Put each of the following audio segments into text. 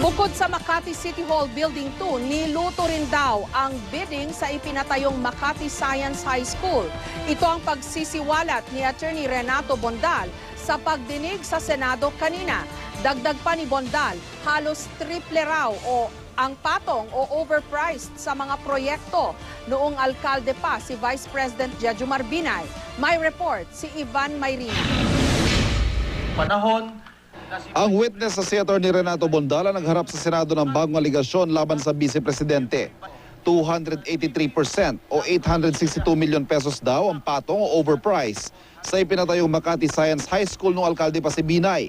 Bukod sa Makati City Hall Building 2, niluto rin daw ang bidding sa ipinatayong Makati Science High School. Ito ang pagsisiwalat ni Attorney Renato Bondal sa pagdinig sa Senado kanina. Dagdag pa ni Bondal, halos triple raw o ang patong o overpriced sa mga proyekto noong alkalde pa si Vice President Jejomar Binay. May report si Ivan Mayrina. Ang witness sa si Atty. Renato Bondal nagharap sa Senado ng bagong aligasyon laban sa Vice Presidente. 283% o 862 milyon pesos daw ang patong o overprice sa ipinatayong Makati Science High School noong alkalde pa si Binay.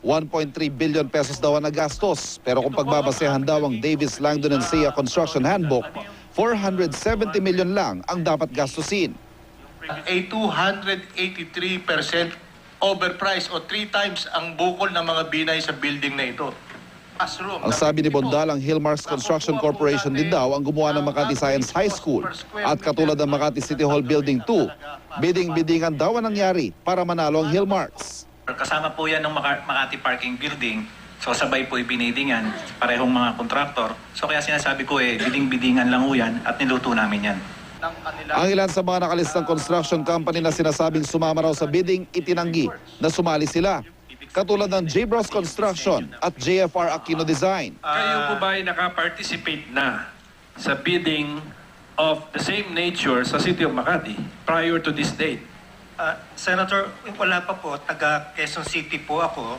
1.3 billion pesos daw ang nagastos, pero kung pagbabasehan daw ang Davis Langdon and Sia Construction Handbook, 470 milyon lang ang dapat gastusin. A 283% overpriced o 3 times ang bukol ng mga Binay sa building na ito. Ang sabi ni Bondal, ang Hillmarks Construction Corporation din daw ang gumawa ng Makati Science High School at katulad ng Makati City Hall Building 2, bidding-biddingan daw ang nangyari para manalo ang Hillmarks. Kasama po yan ng Makati Parking Building. So sabay po ibinidingan, parehong mga kontraktor. So kaya sinasabi ko bidding-biddingan lang po yan at niluto namin yan. Ang ilan sa mga nakalistang construction company na sinasabing sumama raw sa bidding, itinanggi na sumali sila. Katulad ng J-Bros Construction at JFR Aquino Design. Kayo po ba ay nakaparticipate na sa bidding of the same nature sa City of Makati prior to this date? Senator, wala pa po. Taga Quezon City po ako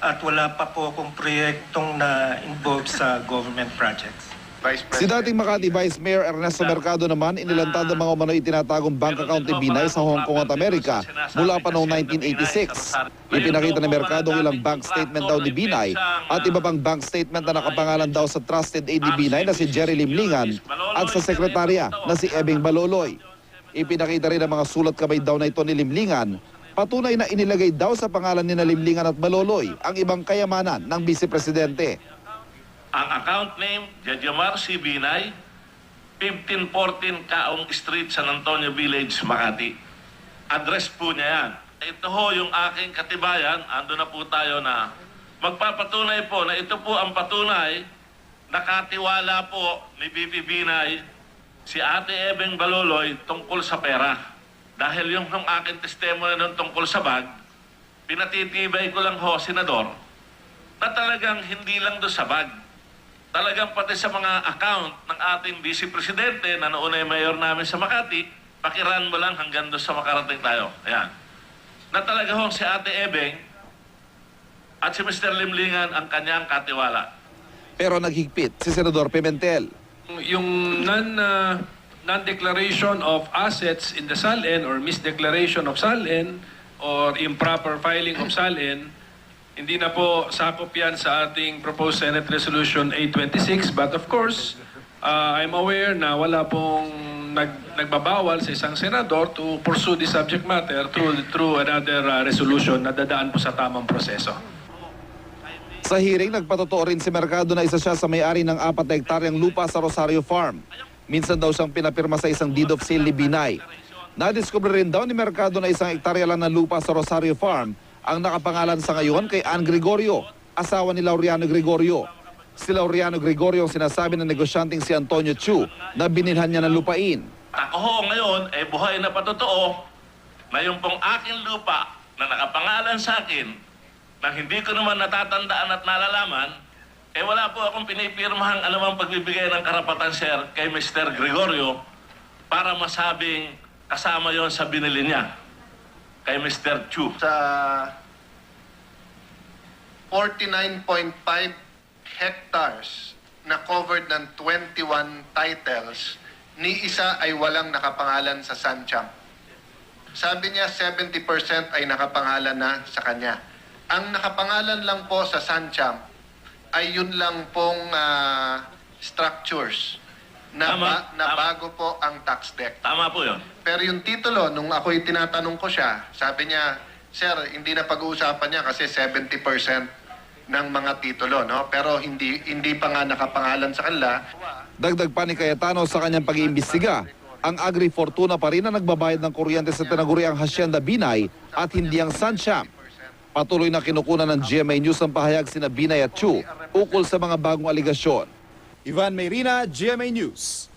at wala pa po akong proyektong na-involve sa government projects. Si dating Makati Vice Mayor Ernesto Mercado naman inilantad ng mga umano'y tinatagong bank account ni Binay sa Hong Kong at Amerika mula pa noong 1986. Ipinakita ni Mercado ang ilang bank statement daw ni Binay at iba pang bank statement na nakapangalan daw sa trusted aide ni Binay na si Jerry Limlingan at sa sekretarya na si Ebeng Baloloy. Ipinakita rin ang mga sulat kamay daw na ito ni Limlingan. Patunay na inilagay daw sa pangalan ni Limlingan at Baloloy ang ibang kayamanan ng Vice Presidente. Ang account name, Jejomar C. Binay, 1514 Kaong Street, San Antonio Village, Makati. Address po niya yan. Ito ho yung aking katibayan, ando na po tayo na magpapatunay po na ito po ang patunay, nakatiwala po ni BP Binay si Ate Ebeng Baloloy tungkol sa pera. Dahil yung aking testimony nun tungkol sa bag, pinatitibay ko lang ho, Senador, na talagang hindi lang doon sa bag. Talagang pati sa mga account ng ating Vice Presidente na noon ay mayor namin sa Makati, pakiran mo lang hanggang doon sa makarating tayo. Ayan. Na talaga ho si Ate Ebeng at si Mr. Limlingan ang kanyang katiwala. Pero naghigpit si Senador Pimentel. Yung non-declaration of assets in the SALN or misdeclaration of SALN or improper filing of SALN, hindi na po sakop yan sa ating proposed Senate Resolution 826. But of course, I'm aware na wala pong nagbabawal sa isang senador to pursue the subject matter through another resolution na dadaan po sa tamang proseso. Sa hearing, nagpatotoo rin si Mercado na isa siya sa may-ari ng 4 na hektaryang lupa sa Rosario Farm. Minsan daw siyang pinapirma sa isang deed of sale ni Binay. Nadiskubre rin daw ni Mercado na 1 hektarya lang ng lupa sa Rosario Farm ang nakapangalan sa ngayon kay Ann Gregorio, asawa ni Laureano Gregorio. Si Laureano Gregorio ang sinasabi ng negosyanteng si Antonio Chu na binilhan niya ng lupain. Ako ho ngayon, buhay na patotoo na yung pong aking lupa na nakapangalan sa akin na hindi ko naman natatandaan at nalalaman, wala po akong pinipirmahang anumang pagbibigay ng karapatan, sir, kay Mr. Gregorio para masabing kasama yon sa binili niya kay Mr. Chu. Sa 49.5 hectares na covered ng 21 titles, ni isa ay walang nakapangalan sa Sancham. Sabi niya 70% ay nakapangalan na sa kanya. Ang nakapangalan lang po sa Sancham ay yun lang pong structures na bago po ang tax deck. Tama po yun. Pero yung titulo, nung ako'y tinatanong ko siya, sabi niya, sir, hindi na pag-uusapan niya kasi 70% ng mga titulo, no? Pero hindi pa nga nakapangalan sa kanila. Dagdag pa ni Cayetano sa kanyang pag-iimbestiga, ang Agri Fortuna pa rin na nagbabayad ng kuryente sa tinaguriang Hacienda Binay at hindi ang Sancham. Patuloy na kinukunan ng GMA News ang pahayag sina Binay at Chu ukol sa mga bagong aligasyon. Ivan Mayrina, GMA News.